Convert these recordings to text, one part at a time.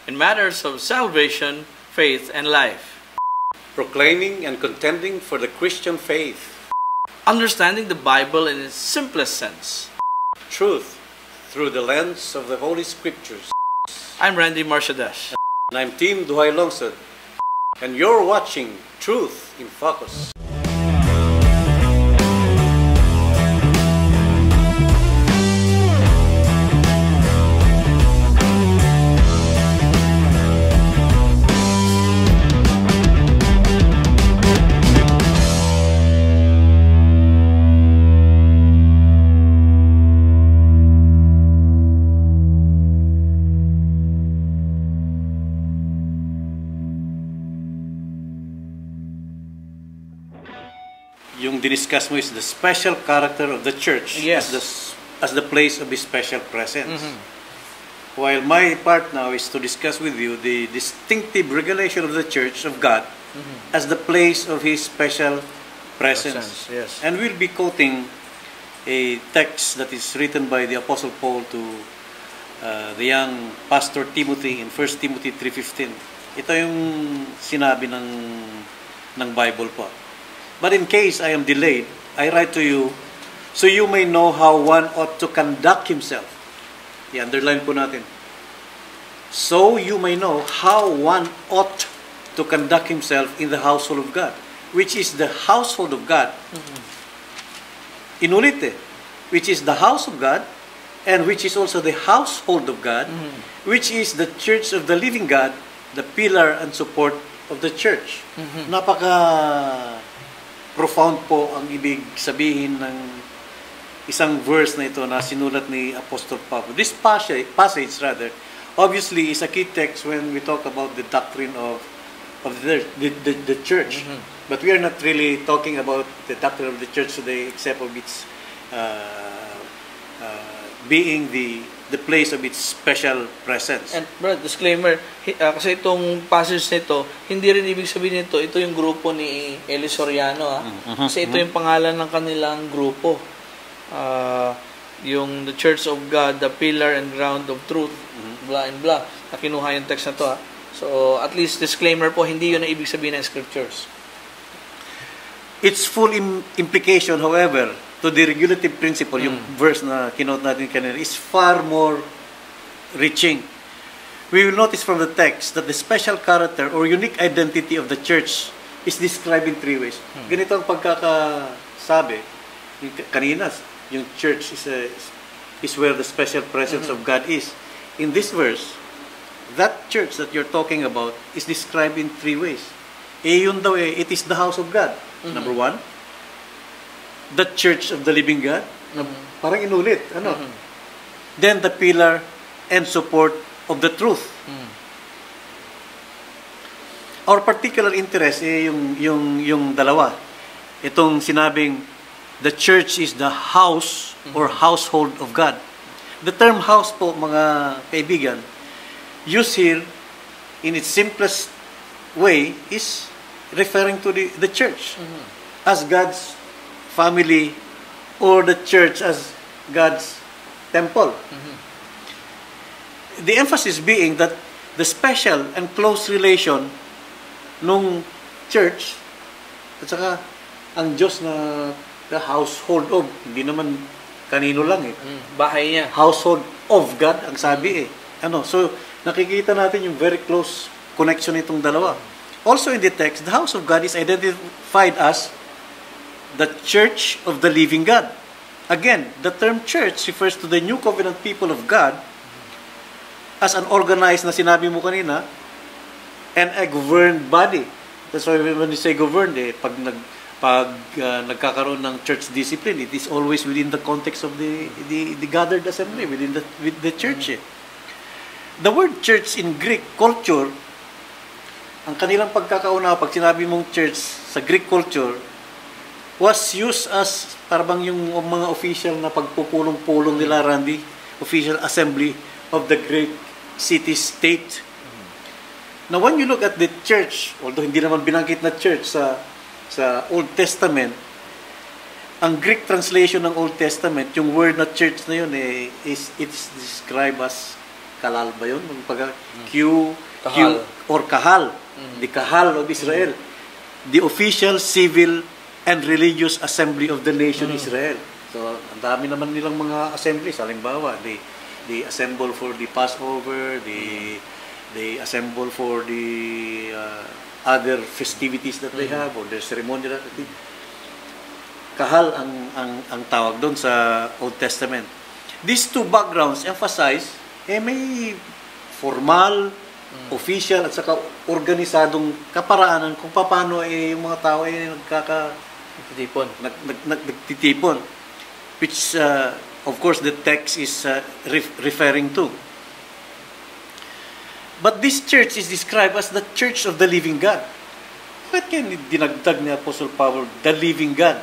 in matters of salvation, faith, and life. Proclaiming and contending for the Christian faith. Understanding the Bible in its simplest sense. Truth through the lens of the Holy Scriptures. I'm Randy Marciades. And I'm Tim Duhay Longsod. And you're watching Truth in Focus. Yung diniscuss mo is the special character of the church. Yes. as the place of His special presence. While my part now is to discuss with you the distinctive regulation of the church of God as the place of His special presence. Yes. And we'll be quoting a text that is written by the Apostle Paul to the young pastor Timothy in 1 Timothy 3:15. Ito yung sinabi ng Bible po. But in case I am delayed, I write to you so you may know how one ought to conduct himself. I-underline po natin. So you may know how one ought to conduct himself in the household of God, which is the household of God. Inulit which is the house of God, and which is also the household of God, which is the church of the living God, the pillar and support of the church. Napaka profound po ang ibig sabihin ng isang verse na ito na sinulat ni Apostle Pablo. This passage obviously is a key text when we talk about the doctrine of the church. But we are not really talking about the doctrine of the church today except of its being the place of its special presence. And brother, disclaimer, kasi itong passage nito, hindi rin ibig sabihin nito, ito yung grupo ni Eli Soriano. Kasi ito yung pangalan ng kanilang grupo. Yung the Church of God, the pillar and ground of truth, blah and blah. Nakinuha yung text na to. So, at least disclaimer po, hindi yun ang ibig sabihin ng scriptures. Its full implication, however, to the regulative principle, yung verse na kinote natin kanina, is far more reaching. We will notice from the text that the special character or unique identity of the church is described in three ways. Ganito ang pagkakasabi. Kanina, yung church is where the special presence of God is. In this verse, that church that you're talking about is described in three ways. Yun daw it is the house of God. Number one, the church of the living God. Parang inulit. Then the pillar and support of the truth. Our particular interest yung dalawa. Itong sinabing the church is the house or household of God. The term house po, mga kaibigan, used here in its simplest way is referring to the church as God's family, or the church as God's temple. The emphasis being that the special and close relation nung church at saka ang Diyos na the household of, hindi naman kanino lang Bahay niya. Household of God ang sabi So nakikita natin yung very close connection nitong dalawa. Also in the text, the house of God is identified as the church of the living God. Again, the term church refers to the new covenant people of God as an organized, na sinabi mo kanina, and a governed body. That's why when you say governed, pag nagkakaroon ng church discipline, it is always within the context of the gathered assembly, within the church. The word church in Greek culture, ang kanilang pagkakauna, pag sinabi mong church sa Greek culture, was used as parang yung mga official na pagpupulong-pulong nila, Randy, official assembly of the great city-state. Now, when you look at the church, although hindi naman binanggit na church sa Old Testament, ang Greek translation ng Old Testament, yung word na church na yun, it's described as Kalal ba yun? Q, Kahal. or Kahal. The Kahal of Israel. The official, civil, and religious assembly of the nation Israel. So, ang dami naman nilang mga assemblies. Halimbawa, they assemble for the Passover, they assemble for the other festivities that they have, or their ceremonial activities. Kahal ang tawag doon sa Old Testament. These two backgrounds emphasize, may formal, official, at saka organisadong kaparaanan kung paano yung mga tao nagtitipon. Which, of course, the text is referring to. But this church is described as the church of the living God. Bakit kaya dinagdag ni Apostle Paul, the living God?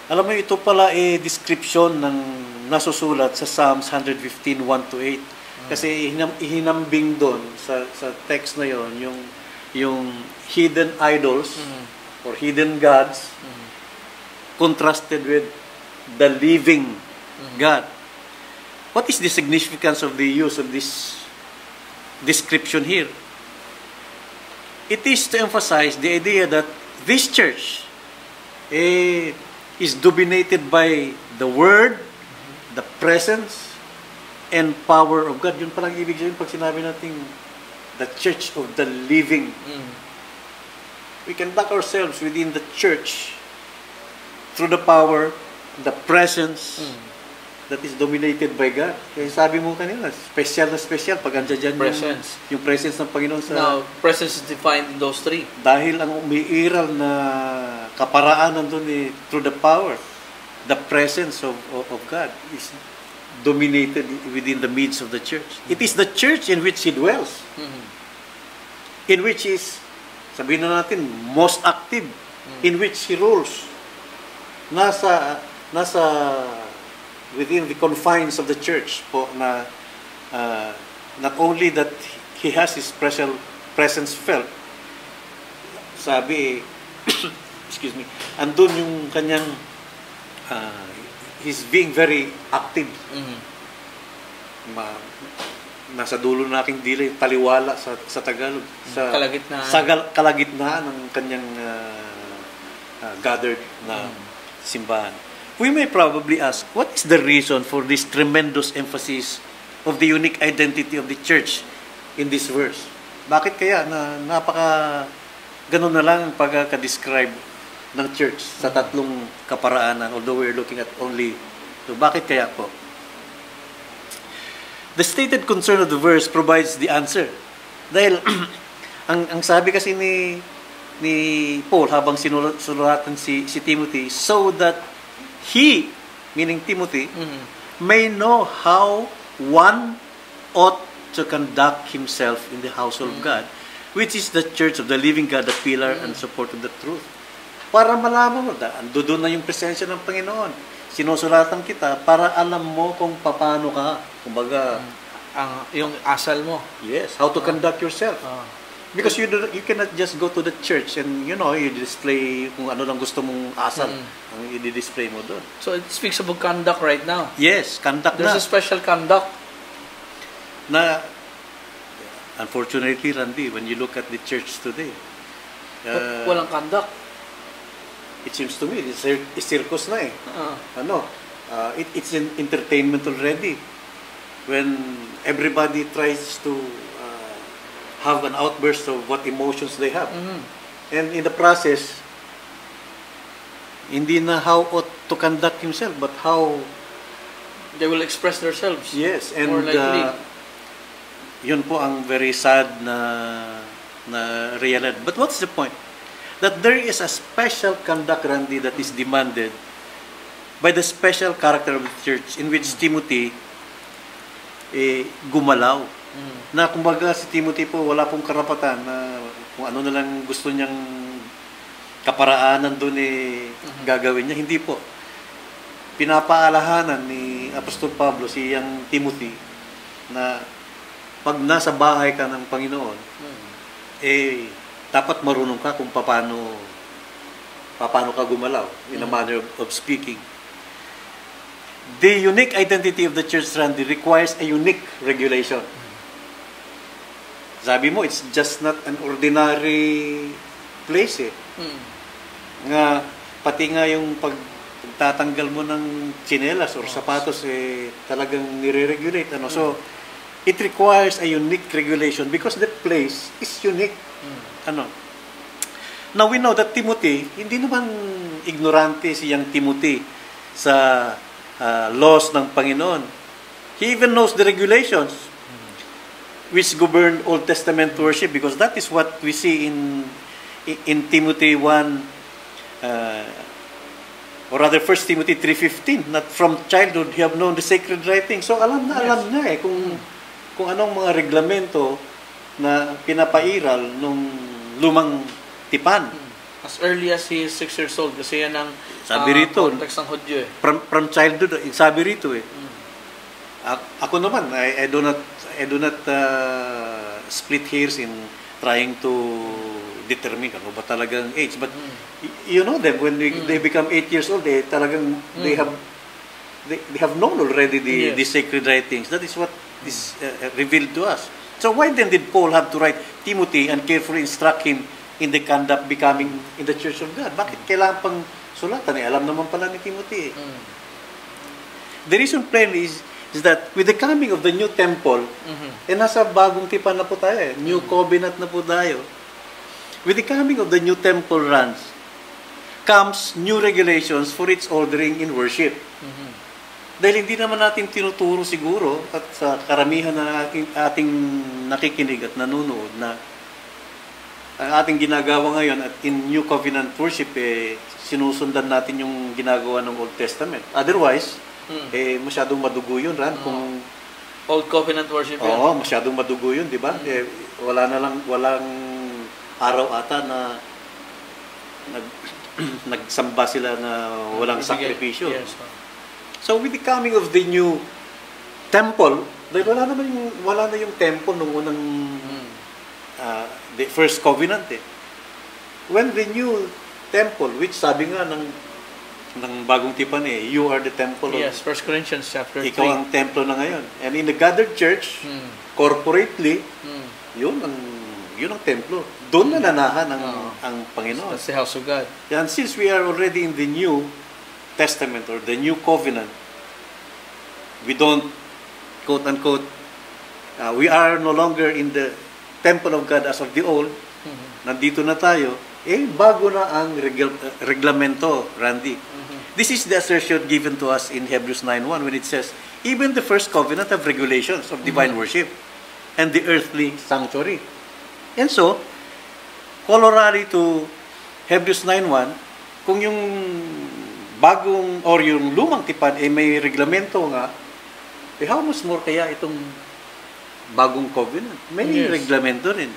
Alam mo, ito pala description ng nasusulat sa Psalms 115, 1-8. Kasi ihinambing doon sa text na yon yung hidden idols or hidden gods contrasted with the living God. What is the significance of the use of this description here? It is to emphasize the idea that this church is dominated by the Word, the presence, and power of God. Yun palang ibig sabihin pag sinabi natin the church of the living. We can back ourselves within the church through the power, the presence that is dominated by God. Kaya sabi mo kanina, special na special pag andyan Presence. yung presence ng Panginoon sa... Now, presence is defined in those three. Dahil ang umiiral na kaparaan nandun through the power, the presence of God is dominated within the midst of the church. It is the church in which He dwells. In which is, sabihin na natin, most active. In which He rules. Nasa within the confines of the church po na not only that He has His special presence felt, sabi excuse me, andun yung kanyang He's being very active. Nasa dulo na aking dila yung taliwala sa Tagalog, sa Kalagitnaan. sa kalagitnaan ng kanyang gathered na simbahan. We may probably ask, what is the reason for this tremendous emphasis of the unique identity of the church in this verse? Bakit kaya na napaka ganun na lang ang pagka-describe ng church sa tatlong kaparaanan, although we're looking at only so bakit kaya po? The stated concern of the verse provides the answer. Dahil ang sabi kasi ni Paul habang sinulatan si Timothy, so that he, meaning Timothy, may know how one ought to conduct himself in the household of God, which is the church of the living God, the pillar and support of the truth. Para malaman mo, doon na yung presensya ng Panginoon. Sinusulatan kita para alam mo kung paano ka, kumbaga, yung asal mo. yes, how to conduct yourself. Because you cannot just go to the church and you display kung ano lang gusto mong asal ang i-display mo doon. So it speaks about conduct right now. Yes, conduct There's na. a special conduct. Na unfortunately, Randy, when you look at the church today, But walang conduct. it seems to me it's circus na eh. It's an entertainment already. When everybody tries to have an outburst of what emotions they have. And in the process, hindi na how ought to conduct himself, but how... They will express themselves. Yes, and more likely. Yun po ang very sad na reality. But what's the point? That there is a special conduct, Randy, that is demanded by the special character of the church in which Timothy gumalaw. Na kumbaga si Timothy po wala pong karapatan na kung ano na lang gusto niyang kaparaanan doon gagawin niya. Hindi po. Pinapaalahanan ni Apostol Pablo siyang Timothy na pag nasa bahay ka ng Panginoon, dapat marunong ka kung paano ka gumalaw in a manner of speaking. the unique identity of the church, Randy, requires a unique regulation. Sabi mo, it's just not an ordinary place eh. Nga, pati nga yung pagtatanggal mo ng tsinelas or sapatos eh, talagang nire-regulate. Ano? So, it requires a unique regulation because the place is unique. Ano? Now, we know that Timothy, hindi naman ignorante siyang Timothy sa laws ng Panginoon. He even knows the regulations which govern Old Testament worship because that is what we see in Timothy 1 or rather 1 Timothy 3:15, not from childhood you have known the sacred writings. So alam na eh kung anong mga reglamento na pinapairal nung lumang tipan. As early as he is 6 years old kasi yan ang sabi rito, context ng Hudyo eh. From childhood, sabi rito eh. Ako naman, I do not split hairs in trying to determine ano ba talagang age. But you know them, when they become 8 years old, talagang they have known already the sacred writings. That is what is revealed to us. So why then did Paul have to write Timothy and carefully instruct him in the conduct becoming in the church of God? Bakit kailangan pang sulatan? Alam naman pala ni Timothy. The reason plainly is that with the coming of the new temple, nasa bagong tipan na po tayo eh. New covenant na po tayo. With the coming of the new temple comes new regulations for its ordering in worship. Dahil hindi naman natin tinuturo siguro at sa karamihan na ating nakikinig at nanonood na ang ating ginagawa ngayon at in New Covenant worship, sinusundan natin yung ginagawa ng Old Testament. Otherwise, masyadong madugo yun, Ran. Kung Old Covenant worship yan. Oo, masyadong madugo yun, di ba? Walang araw ata na nagsamba sila na walang sakripisyo. Yes. So with the coming of the new temple, dahil wala na yung temple nung unang the first covenant eh. When the new temple, which sabi nga ng bagong tipan eh, you are the temple of... Yes, 1 Corinthians chapter 3. Ikaw ang templo na ngayon. And in the gathered church, corporately, yun ang templo. Doon na nanahan ang Panginoon. That's the house of God. And since we are already in the New Testament or the New Covenant, we don't, quote-unquote, we are no longer in the temple of God as of the old. Nandito na tayo. Bago na ang reglamento, Randy. This is the assertion given to us in Hebrews 9:1 when it says, even the first covenant have regulations of divine worship and the earthly sanctuary. And so, corollary to Hebrews 9:1, kung yung bagong or yung lumang tipan may reglamento nga, how much more kaya itong bagong covenant? May reglamento rin.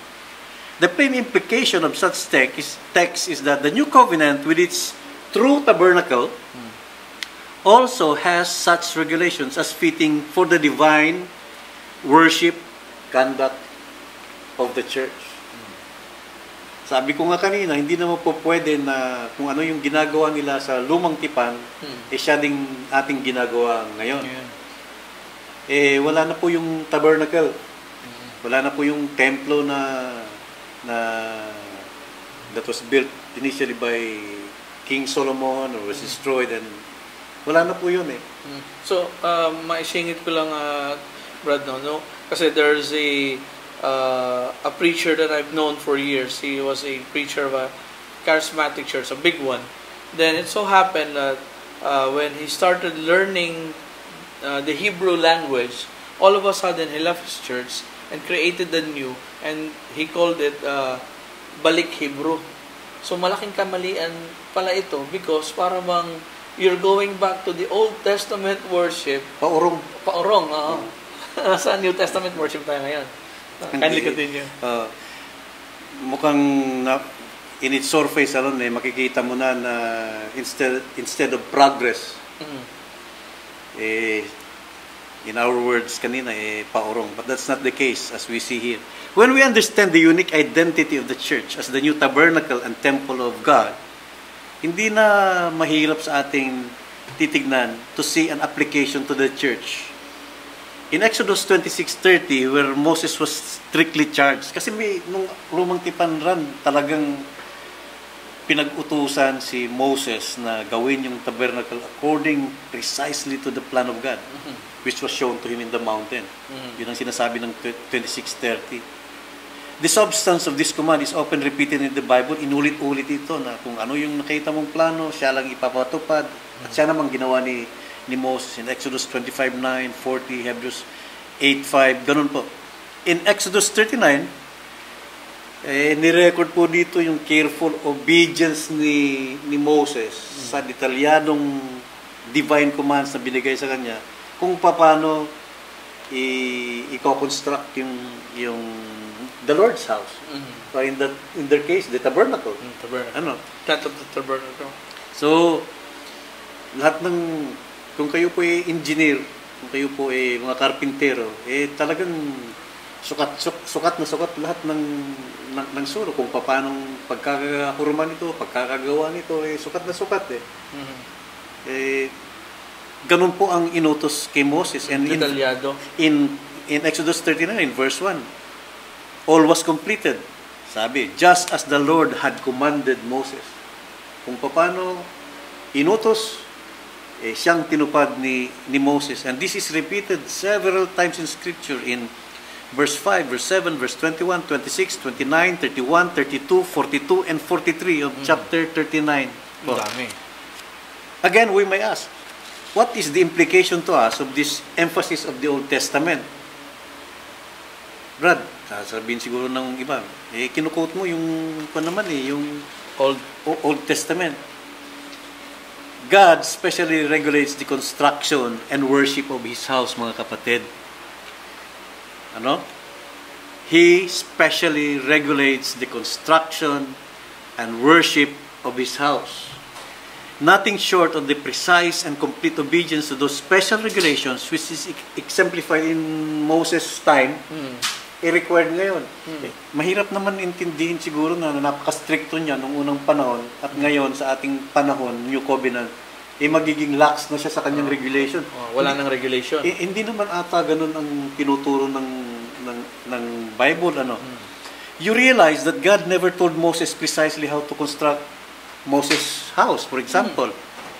The plain implication of such text is that the new covenant with its true tabernacle also has such regulations as fitting for the divine worship conduct of the church. Sabi ko nga kanina, hindi naman po pwede na kung ano yung ginagawa nila sa lumang tipan, siya ding ating ginagawa ngayon. Wala na po yung tabernacle. Wala na po yung templo na that was built initially by King Solomon or was destroyed, and wala na po yun eh. So, maisingit ko lang, Brad, no? Kasi there's a preacher that I've known for years. He was a preacher of a charismatic church, a big one. Then it so happened that when he started learning the Hebrew language, all of a sudden he left his church and created the new, and he called it Balik Hebrew. So malaking kamalian pala ito because para bang you're going back to the Old Testament worship. Paurong, oo. Sa New Testament worship tayo ngayon. Kindly continue. Mukhang in its surface alone makikita mo na instead of progress, in our words kanina, paurong. But that's not the case as we see here. When we understand the unique identity of the church as the new tabernacle and temple of God, hindi na mahirap sa ating titignan to see an application to the church. In Exodus 26:30, where Moses was strictly charged, kasi nung lumang tipanran, talagang pinag-utusan si Moses na gawin yung tabernacle according precisely to the plan of God, which was shown to him in the mountain. Yun ang sinasabi ng 26:30. The substance of this command is often repeated in the Bible. Inulit-ulit ito na kung ano yung nakita mong plano, siya lang ipapatupad. At siya namang ginawa ni Moses in Exodus 25:9, 40, Hebrews 8:5, ganun po. In Exodus 39, ni-record po dito yung careful obedience ni Moses sa detalyadong divine commands na binigay sa kanya kung paano i-construct yung the Lord's house. So in their case, the tabernacle. Tabernacle. Tent of the tabernacle. So lahat ng, kung kayo po ay engineer, kung kayo po ay mga karpintero, talagang sukat na sukat lahat ng suro kung paano pagkakahurma nito, pagkakagawa nito, sukat na sukat ganun po ang inutos kay Moses. And Detalyado. in Exodus 39 verse 1, all was completed. Sabi, just as the Lord had commanded Moses. Kung paano inutos, siyang tinupad ni Moses. And this is repeated several times in Scripture in verse 5, verse 7, verse 21, 26, 29, 31, 32, 42, and 43 of chapter 39. Dami. Again, we may ask, what is the implication to us of this emphasis of the Old Testament? Brad, sasabihin siguro ng iba, kinukote mo yung yung Old Testament. God specially regulates the construction and worship of His house, mga kapatid. He specially regulates the construction and worship of His house. Nothing short of the precise and complete obedience to those special regulations, which is exemplified in Moses' time, i-required ngayon. Mahirap naman intindihin siguro na napaka-stricto niya nung unang panahon at ngayon sa ating panahon, New Covenant, magiging lax na siya sa kanyang regulation. Wala nang regulation. Hindi naman ata ganun ang tinuturo ng Bible. You realize that God never told Moses precisely how to construct Moses' house, for example.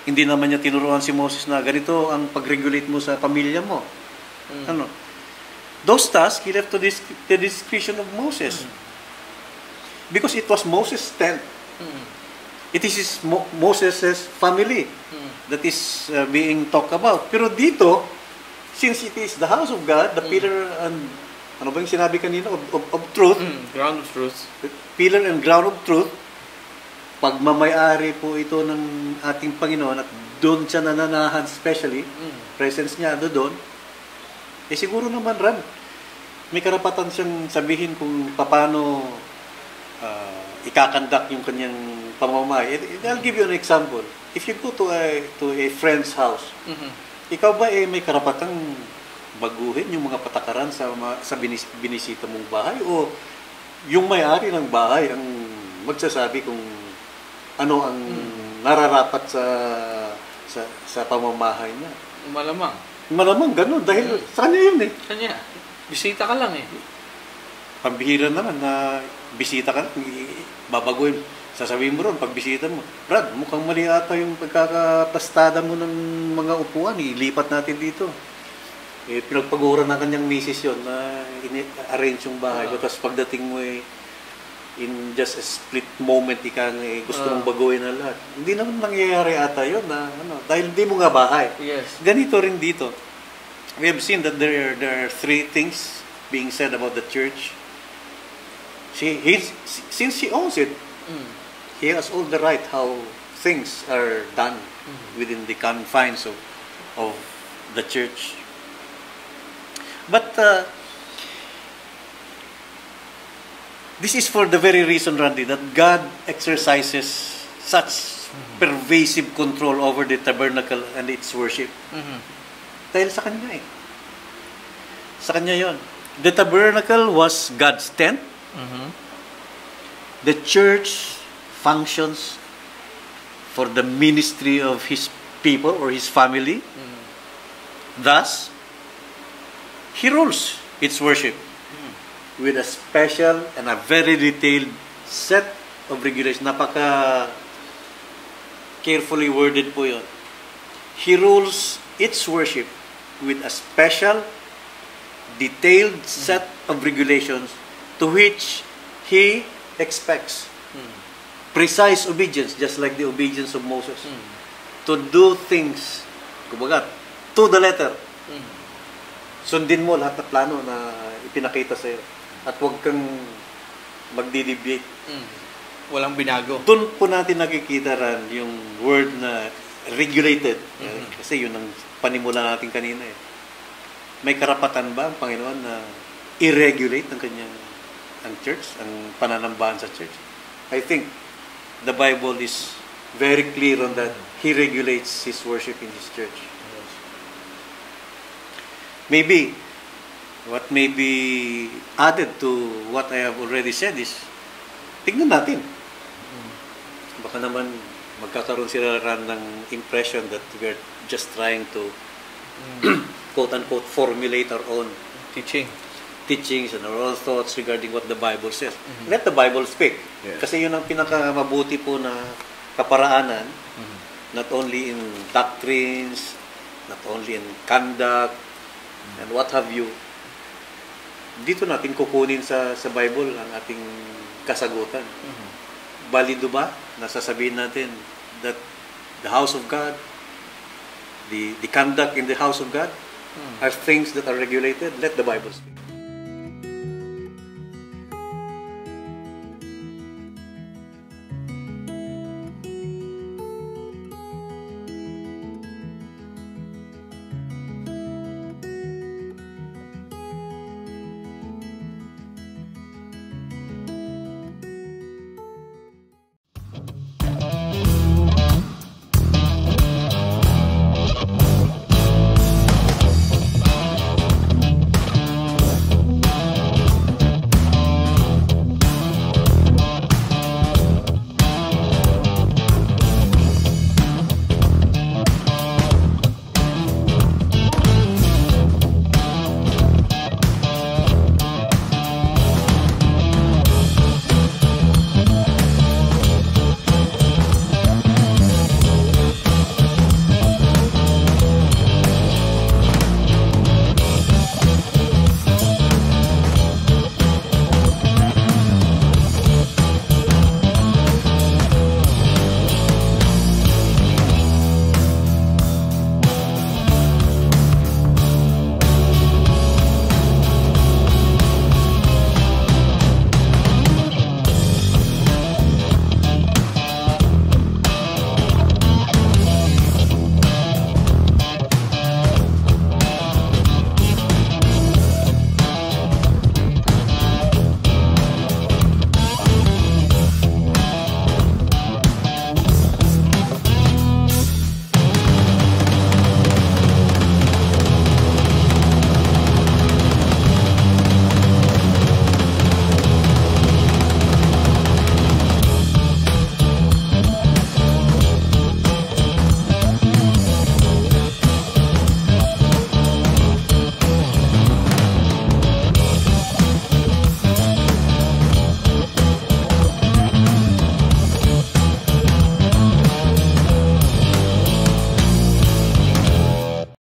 Hindi naman niya tinuruan si Moses na ganito ang pag-regulate mo sa pamilya mo. Those tasks, he left to the discretion of Moses. Because it was Moses' tent. It is Moses' family that is being talked about. Pero dito, since it is the house of God, the pillar and, ano ba yung sinabi kanina? Of truth. Ground of truth. Pillar and ground of truth. Pagmamayari po ito ng ating Panginoon at doon siya nananahan specially, presence niya doon, siguro naman may karapatan siyang sabihin kung paano ikakandak yung kanyang pamamahay. I'll give you an example. If you go to a friend's house, ikaw ba may karapatang baguhin yung mga patakaran sa binisita mong bahay o yung may-ari ng bahay ang magsasabi kung ano ang nararapat sa pamamahay niya? Malamang ganun dahil sa kanya yun Kanya. Bisita ka lang Pambihira naman na bisita ka lang, babaguhin. Sasabihin mo ron, pag bisita mo, Brad, mukhang mali ata yung pagkakapastada mo ng mga upuan, ilipat natin dito. Pinagpagura ng kanyang misis yun na arrange yung bahay. Tapos pagdating mo in just a split moment, gusto mong baguhin na lahat. Hindi naman nangyayari ata yun dahil hindi mo nga bahay. Yes. Ganito rin dito. We have seen that there are three things being said about the church. Since he owns it, he has all the right how things are done within the confines of the church. But this is for the very reason, Randy, that God exercises such pervasive control over the tabernacle and its worship. Dahil sa kanya Sa kanya yon. The tabernacle was God's tent. The church functions for the ministry of His people or his family. Thus, he rules its worship with a special and a very detailed set of regulations. Napaka carefully worded po yun. He rules its worship with a special, detailed set of regulations to which he expects precise obedience, just like the obedience of Moses. To do things, kumbaga, to the letter. Sundin mo lahat ng plano na ipinakita sa'yo. At huwag kang magdideviate. Walang binago. Doon po natin nakikita rin yung word na regulated. Kasi yun ang panimula natin kanina eh. May karapatan ba ang Panginoon na i-regulate ang church, ang pananambahan sa church? I think the Bible is very clear on that. He regulates His worship in His church. Maybe, what may be added to what I have already said is, tignan natin. Baka naman magkakaroon sila rin ng impression that we're just trying to quote-unquote formulate our own teachings and our own thoughts regarding what the Bible says. Let the Bible speak. Yes. Kasi yun ang pinakamabuti po na kaparaanan, not only in doctrines, not only in conduct, and what have you. Dito natin kukunin sa Bible ang ating kasagutan. Balido ba? Nasasabihin natin that the house of God, the conduct in the house of God are things that are regulated. Let the Bible speak.